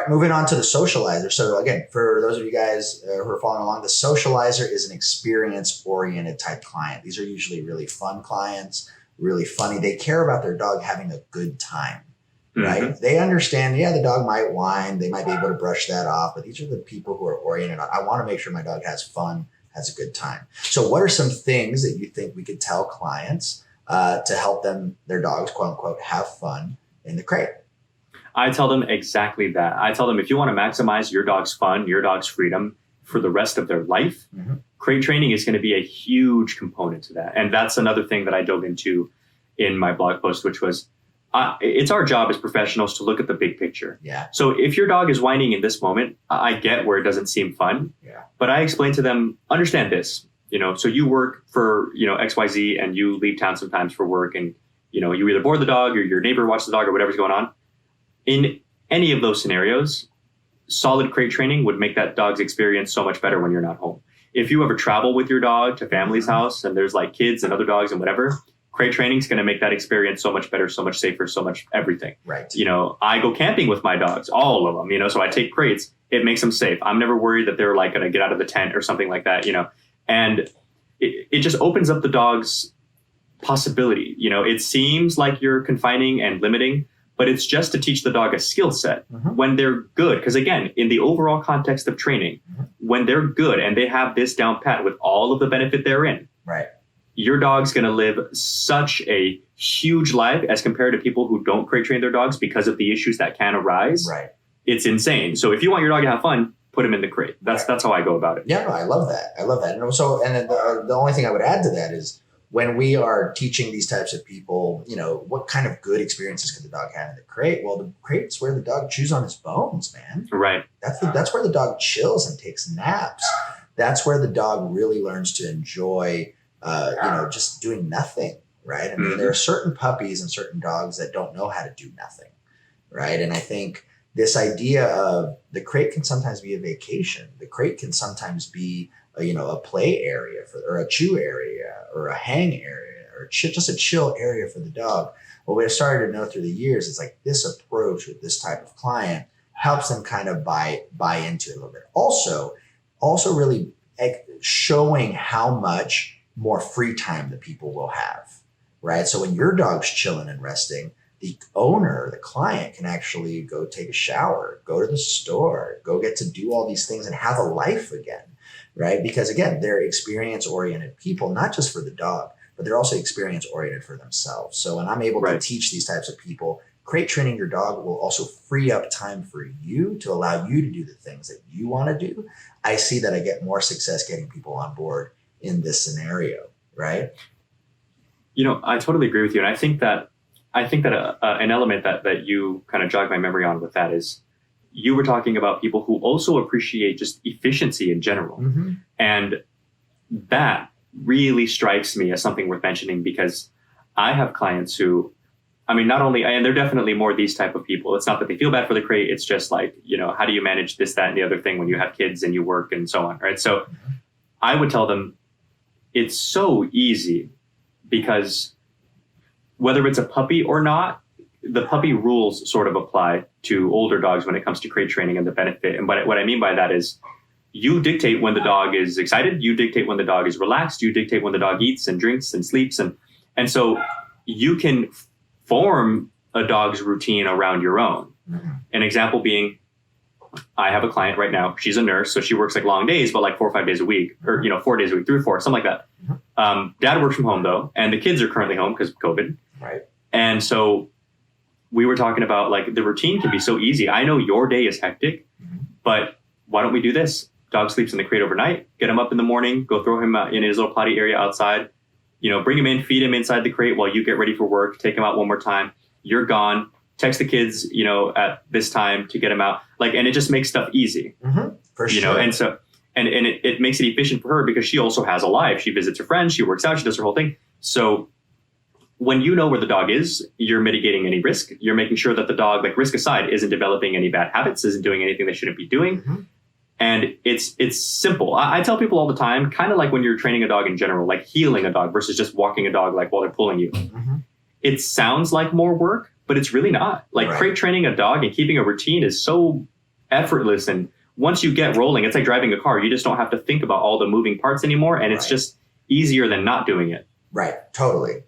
right, moving on to the socializer. So again, for those of you guys who are following along, the socializer is an experience-oriented type client. These are usually really fun clients, really funny. They care about their dog having a good time, right? Mm-hmm. They understand, yeah, the dog might whine. They might be able to brush that off, but these are the people who are oriented on, I want to make sure my dog has fun, has a good time. So what are some things that you think we could tell clients to help them, their dogs, quote unquote, have fun in the crate? I tell them exactly that. I tell them if you want to maximize your dog's fun, your dog's freedom for the rest of their life, mm-hmm. crate training is going to be a huge component to that. And that's another thing that I dove into in my blog post, which was it's our job as professionals to look at the big picture. Yeah. So if your dog is whining in this moment, I get where it doesn't seem fun. Yeah. But I explain to them, understand this, so you work for, XYZ and you leave town sometimes for work and, you either board the dog or your neighbor watches the dog or whatever's going on. In any of those scenarios, solid crate training would make that dog's experience so much better when you're not home. If you ever travel with your dog to family's house and there's like kids and other dogs and whatever, crate training is going to make that experience so much better, so much safer, so much everything. Right. I go camping with my dogs, all of them, so I take crates. It makes them safe. I'm never worried that they're like going to get out of the tent or something like that, and it just opens up the dog's possibility. It seems like you're confining and limiting, but it's just to teach the dog a skill set mm-hmm. when they're good. Because again, in the overall context of training, mm-hmm. when they're good and they have this down pat with all of the benefit they're in, right, your dog's going to live such a huge life as compared to people who don't crate train their dogs because of the issues that can arise. Right. It's insane. So if you want your dog to have fun, put him in the crate. That's how I go about it. Yeah, no, I love that. And so, and the only thing I would add to that is, when we are teaching these types of people, what kind of good experiences could the dog have in the crate? Well, the crate's where the dog chews on his bones, man. Right. That's where the dog chills and takes naps. That's where the dog really learns to enjoy, just doing nothing, right? I mean, mm-hmm. there are certain puppies and certain dogs that don't know how to do nothing, right? And I think this idea of the crate can sometimes be a vacation. The crate can sometimes be a play area or a chew area or a hang area or just a chill area for the dog. What we've started to know through the years is like this approach with this type of client helps them kind of buy into it a little bit. Also really showing how much more free time the people will have, right? So when your dog's chilling and resting, the owner, the client can actually go take a shower, go to the store, go get to do all these things and have a life again. Right? Because again, they're experience-oriented people, not just for the dog, but they're also experience-oriented for themselves. So when I'm able to teach these types of people, crate training your dog will also free up time for you to allow you to do the things that you want to do. I see that I get more success getting people on board in this scenario, right? I totally agree with you. And I think that an element that you kind of jogged my memory on with that is, you were talking about people who also appreciate just efficiency in general. Mm-hmm. And that really strikes me as something worth mentioning because I have clients who, not only, and they're definitely more these type of people. It's not that they feel bad for the crate. It's just like, how do you manage this, that, and the other thing when you have kids and you work and so on, right? So mm-hmm. I would tell them it's so easy because whether it's a puppy or not, the puppy rules sort of apply to older dogs when it comes to crate training and the benefit. And what I mean by that is you dictate when the dog is excited, you dictate when the dog is relaxed, you dictate when the dog eats and drinks and sleeps. And so you can form a dog's routine around your own. Mm-hmm. An example being, I have a client right now, she's a nurse, so she works like long days, but like 4 or 5 days a week, or 4 days a week, 3 or 4, something like that. Mm-hmm. Dad works from home though, and the kids are currently home because of COVID. Right. And so we were talking about like the routine can be so easy. I know your day is hectic, but why don't we do this? Dog sleeps in the crate overnight, get him up in the morning, go throw him in his little potty area outside, bring him in, feed him inside the crate while you get ready for work, take him out one more time. You're gone. Text the kids, at this time to get him out. And it just makes stuff easy. Mm-hmm. For sure. And so, and it makes it efficient for her because she also has a life. She visits her friends, she works out, she does her whole thing. So when you know where the dog is, you're mitigating any risk. You're making sure that the dog, like risk aside, isn't developing any bad habits, isn't doing anything they shouldn't be doing. Mm-hmm. And it's simple. I tell people all the time, kind of like when you're training a dog in general, like healing a dog versus just walking a dog like while they're pulling you. Mm-hmm. It sounds like more work, but it's really not. Crate training a dog and keeping a routine is so effortless. And once you get rolling, it's like driving a car. You just don't have to think about all the moving parts anymore. And it's just easier than not doing it. Right. Totally.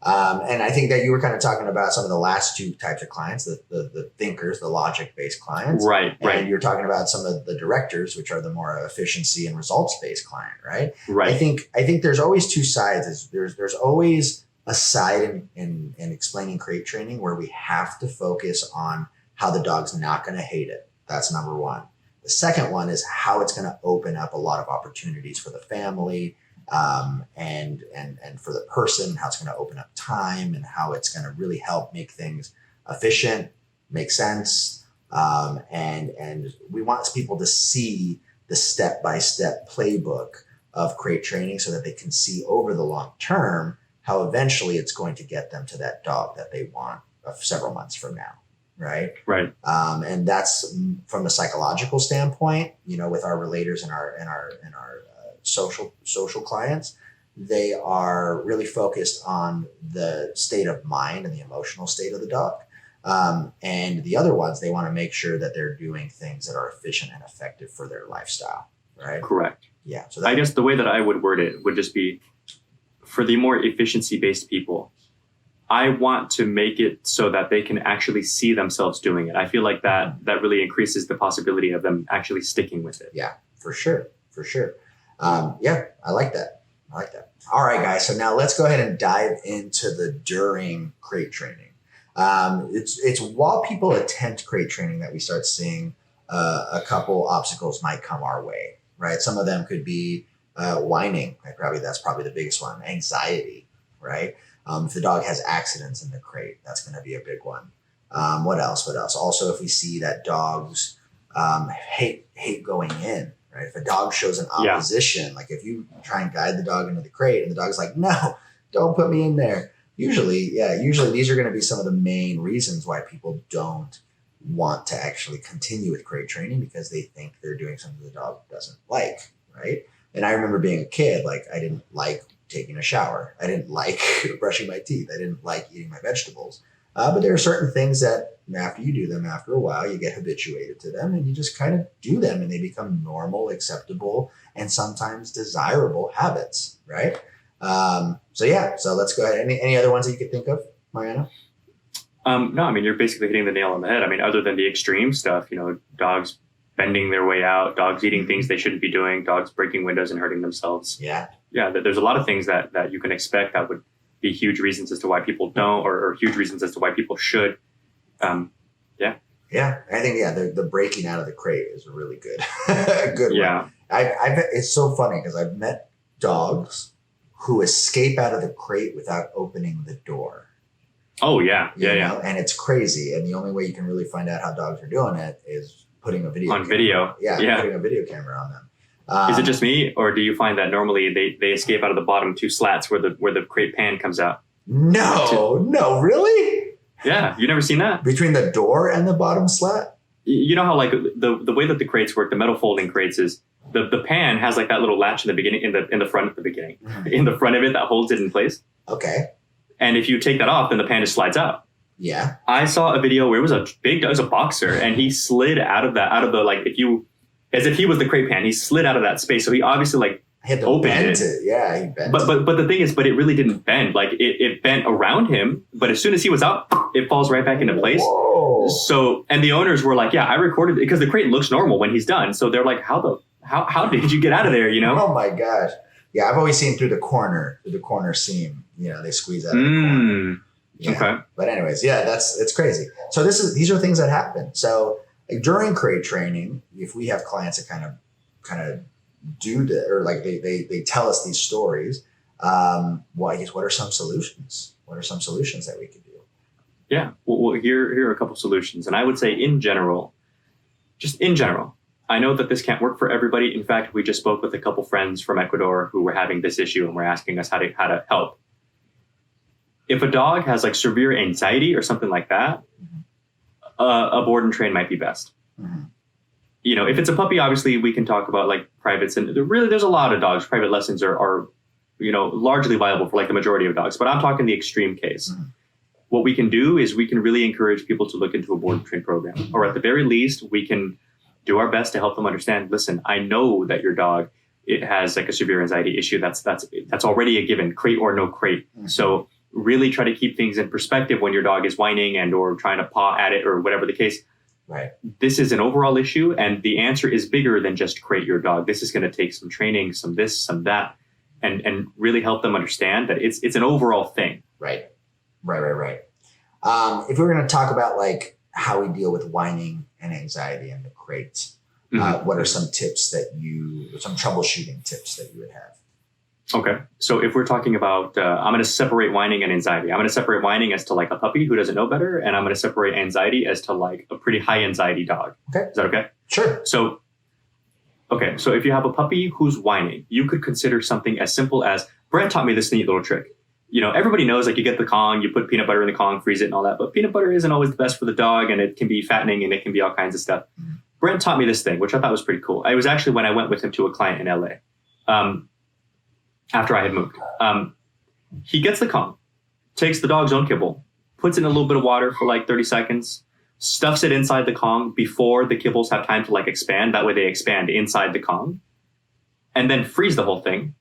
And I think that you were kind of talking about some of the last two types of clients, the thinkers, the logic-based clients. Right. And you're talking about some of the directors, which are the more efficiency and results-based client, right? Right. I think there's always two sides. There's always a side in explaining crate training where we have to focus on how the dog's not going to hate it. That's number one. The second one is how it's going to open up a lot of opportunities for the family, and for the person, how it's going to open up time and how it's going to really help make things efficient, make sense. And we want people to see the step-by-step playbook of crate training so that they can see over the long term how eventually it's going to get them to that dog that they want several months from now. Right. And that's from a psychological standpoint, with our relators and our social clients, they are really focused on the state of mind and the emotional state of the dog. And the other ones, they want to make sure that they're doing things that are efficient and effective for their lifestyle. Right. Correct. Yeah. So I guess the way that I would word it would just be for the more efficiency-based people, I want to make it so that they can actually see themselves doing it. I feel like that really increases the possibility of them actually sticking with it. Yeah, for sure. Yeah, I like that. All right, guys. So now let's go ahead and dive into the during crate training. It's while people attempt crate training that we start seeing a couple obstacles might come our way, right? Some of them could be whining. That's probably the biggest one. Anxiety, right? If the dog has accidents in the crate, that's going to be a big one. What else? Also, if we see that dogs hate going in, right? If a dog shows an opposition, like if you try and guide the dog into the crate and the dog's like, no, don't put me in there. Usually these are going to be some of the main reasons why people don't want to actually continue with crate training, because they think they're doing something the dog doesn't like, right? And I remember being a kid, like I didn't like taking a shower. I didn't like brushing my teeth. I didn't like eating my vegetables. But there are certain things that after you do them, after a while, you get habituated to them and you just kind of do them and they become normal, acceptable, and sometimes desirable habits, right? So let's go ahead. Any other ones that you could think of, Mariano? No, I mean, you're basically hitting the nail on the head. I mean, other than the extreme stuff, dogs bending their way out, dogs eating things they shouldn't be doing, dogs breaking windows and hurting themselves. Yeah, there's a lot of things that you can expect that would be huge reasons as to why people don't, or huge reasons as to why people should. Yeah, I think the breaking out of the crate is a really good good one. It's so funny because I've met dogs who escape out of the crate without opening the door. Oh yeah, And it's crazy, and the only way you can really find out how dogs are doing it is putting a video video. Putting a video camera on them. Is it just me, or do you find that normally they escape out of the bottom two slats where the crate pan comes out? No, really? Yeah, you never seen that? Between the door and the bottom slat? You know how like the way that the crates work, the metal folding crates, is the pan has like that little latch in the beginning, in the front at the beginning, in the front of it that holds it in place. Okay. And if you take that off, then the pan just slides out. Yeah. I saw a video where it was a big dog, it was a boxer, and he slid out of the as if he was the crate pan, he slid out of that space. So he obviously opened it. Yeah, he bent but the thing is, it really didn't bend. Like it bent around him, but as soon as he was out, it falls right back into place. Whoa. So, and the owners were like, yeah, I recorded it, because the crate looks normal when he's done. So they're like, how did you get out of there? Oh my gosh. Yeah, I've always seen through the corner seam, they squeeze out of the corner. Yeah. Okay. But anyways, it's crazy. So these are things that happen. So during crate training, if we have clients that kind of do that, or like they tell us these stories, what are some solutions? What are some solutions that we could do? Yeah. Well, here are a couple solutions. And I would say in general, I know that this can't work for everybody. In fact, we just spoke with a couple friends from Ecuador who were having this issue and were asking us how to help. If a dog has like severe anxiety or something like that, a board and train might be best. Mm-hmm. If it's a puppy, obviously we can talk about like privates, and there's a lot of dogs. Private lessons are largely viable for like the majority of dogs, but I'm talking the extreme case. Mm-hmm. what we can do is we can really encourage people to look into a board and train program, or at the very least, we can do our best to help them understand, listen, I know that your dog, it has like a severe anxiety issue. That's already a given, crate or no crate. Mm-hmm. So really try to keep things in perspective when your dog is whining and or trying to paw at it or whatever the case. Right. This is an overall issue, and the answer is bigger than just crate your dog. This is going to take some training, some this, some that, and really help them understand that it's an overall thing. Right. If we're going to talk about like how we deal with whining and anxiety in the crate, what are some tips some troubleshooting tips that you would have? Okay. So if we're talking about, I'm going to separate whining and anxiety. I'm going to separate whining as to like a puppy who doesn't know better. And I'm going to separate anxiety as to like a pretty high anxiety dog. Okay. Is that okay? Sure. So if you have a puppy who's whining, you could consider something as simple as, Brent taught me this neat little trick. Everybody knows like you get the Kong, you put peanut butter in the Kong, freeze it and all that. But peanut butter isn't always the best for the dog, and it can be fattening and it can be all kinds of stuff. Mm-hmm. Brent taught me this thing, which I thought was pretty cool. It was actually when I went with him to a client in LA. After I had moved. He gets the Kong, takes the dog's own kibble, puts it in a little bit of water for like 30 seconds, stuffs it inside the Kong before the kibbles have time to like expand. That way they expand inside the Kong, and then freeze the whole thing.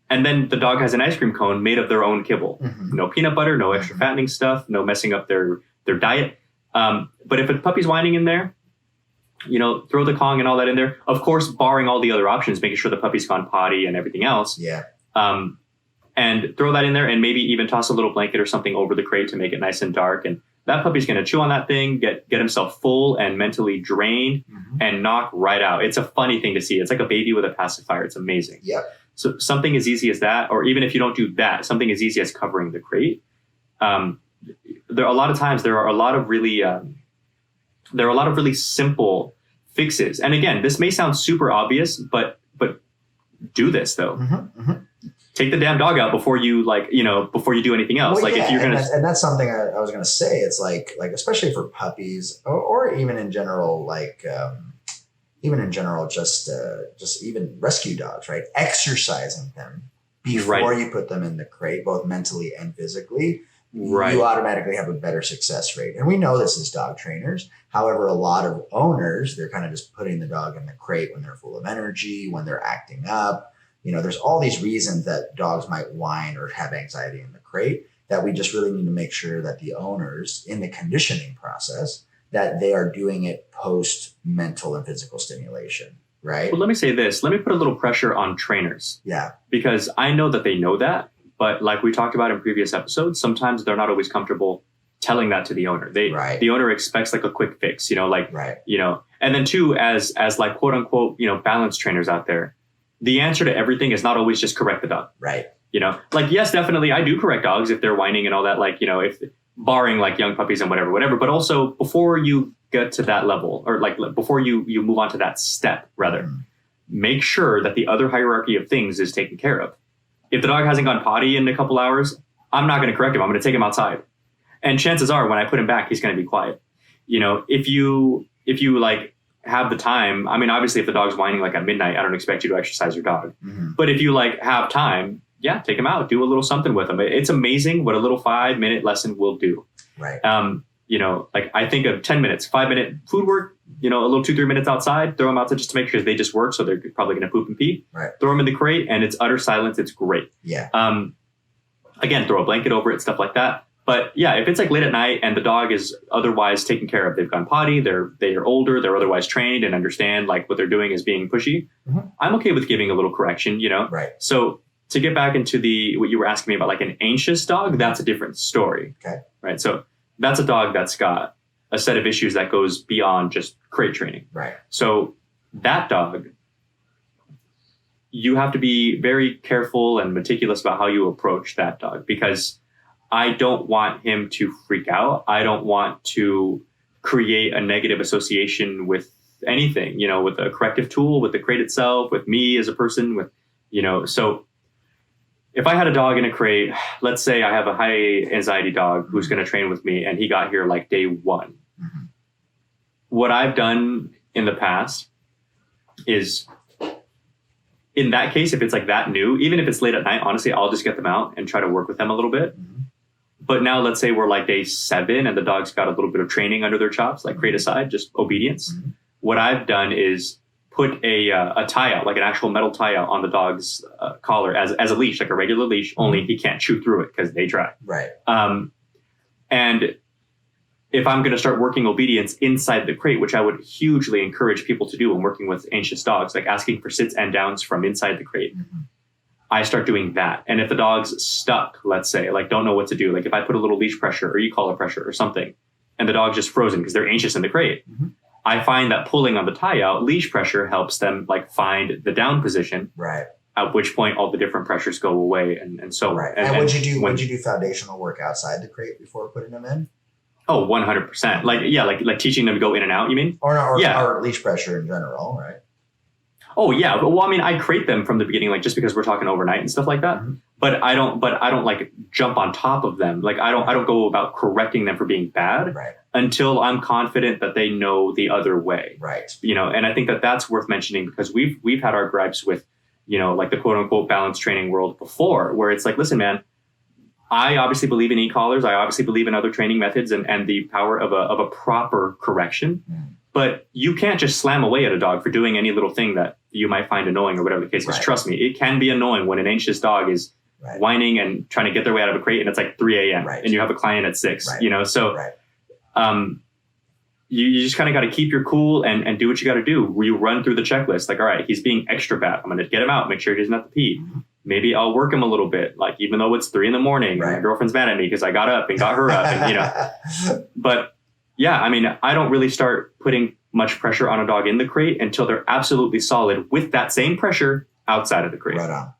And then the dog has an ice cream cone made of their own kibble. Mm-hmm. No peanut butter, no extra fattening stuff, no messing up their diet. But if a puppy's whining in there, throw the Kong and all that in there. Of course, barring all the other options, making sure the puppy's gone potty and everything else. Yeah. And throw that in there and maybe even toss a little blanket or something over the crate to make it nice and dark. And that puppy's going to chew on that thing, get himself full and mentally drained and knock right out. It's a funny thing to see. It's like a baby with a pacifier. It's amazing. Yeah. So something as easy as that, or even if you don't do that, something as easy as covering the crate. There are a lot of really simple fixes. And again, this may sound super obvious, but do this though. Take the damn dog out before you before you do anything else. Well, like yeah, if you're gonna, and that's something I was gonna say. It's like especially for puppies or even in general, just even rescue dogs, right? Exercising them before you put them in the crate, both mentally and physically. Right. You automatically have a better success rate. And we know this as dog trainers. However, a lot of owners, they're kind of just putting the dog in the crate when they're full of energy, when they're acting up. There's all these reasons that dogs might whine or have anxiety in the crate that we just really need to make sure that the owners in the conditioning process, that they are doing it post mental and physical stimulation. Right. Well, let me say this. Let me put a little pressure on trainers. Yeah. Because I know that they know that. But like we talked about in previous episodes, sometimes they're not always comfortable telling that to the owner. The owner expects like a quick fix, and then too, as like quote unquote, balance trainers out there, the answer to everything is not always just correct the dog. Right. Yes, definitely. I do correct dogs if they're whining and all that, if barring like young puppies and whatever, but also before you get to that level or before you move on to that step, rather, make sure that the other hierarchy of things is taken care of. If the dog hasn't gone potty in a couple hours, I'm not going to correct him. I'm going to take him outside. And chances are when I put him back, he's going to be quiet. If you have the time, I mean, obviously if the dog's whining at midnight, I don't expect you to exercise your dog. Mm-hmm. But if you have time, take him out, do a little something with him. It's amazing what a little 5-minute lesson will do. Right. I think of 10 minutes, 5-minute food work, a little 2-3 minutes outside, throw them outside just to make sure they just work. So they're probably going to poop and pee. Right. Throw them in the crate and it's utter silence. It's great. Yeah. Again, throw a blanket over it, stuff like that. But yeah, if it's late at night and the dog is otherwise taken care of, they've gone potty, they are older, they're otherwise trained and understand what they're doing is being pushy. Mm-hmm. I'm okay with giving a little correction, Right. So to get back into what you were asking me about, an anxious dog, that's a different story. Okay. Right. So that's a dog that's got a set of issues that goes beyond just crate training. Right. So that dog, you have to be very careful and meticulous about how you approach that dog, because I don't want him to freak out. I don't want to create a negative association with anything, with a corrective tool, with the crate itself, with me as a person, so if I had a dog in a crate, let's say I have a high anxiety dog who's going to train with me and he got here day one. Mm-hmm. What I've done in the past is, in that case, if it's that new, even if it's late at night, honestly, I'll just get them out and try to work with them a little bit. Mm-hmm. But now let's say we're like day 7 and the dog's got a little bit of training under their chops, like crate aside, just obedience. Mm-hmm. What I've done is put a tie out, like an actual metal tie out on the dog's collar as a leash, like a regular leash, only he can't chew through it because they try. Right. And if I'm going to start working obedience inside the crate, which I would hugely encourage people to do when working with anxious dogs, like asking for sits and downs from inside the crate, I start doing that. And if the dog's stuck, let's say, like don't know what to do, like if I put a little leash pressure or e-collar pressure or something, and the dog's just frozen because they're anxious in the crate, I find that pulling on the tie out, leash pressure helps them like find the down position. Right. At which point all the different pressures go away and so on. Right. And would you do foundational work outside the crate before putting them in? Oh, 100%. Like teaching them to go in and out, you mean? Or leash pressure in general, right? Oh yeah. Well, I mean, I crate them from the beginning, like just because we're talking overnight and stuff like that. Mm-hmm. But I don't like jump on top of them. Like I don't go about correcting them for being bad until I'm confident that they know the other way. Right. And I think that that's worth mentioning because we've had our gripes with, like the quote unquote balance training world before, where it's like, listen, man, I obviously believe in e-collars. I obviously believe in other training methods and the power of a proper correction. But you can't just slam away at a dog for doing any little thing that you might find annoying or whatever the case is. Trust me, it can be annoying when an anxious dog is whining and trying to get their way out of a crate and it's like 3 a.m. And you have a client at 6, So you just kind of got to keep your cool and do what you got to do. You run through the checklist. Like, all right, he's being extra bad. I'm going to get him out, make sure he doesn't have to pee. Maybe I'll work him a little bit, like even though it's 3 a.m. and my girlfriend's mad at me because I got up and got her up, and But yeah, I mean, I don't really start putting much pressure on a dog in the crate until they're absolutely solid with that same pressure outside of the crate. Right on.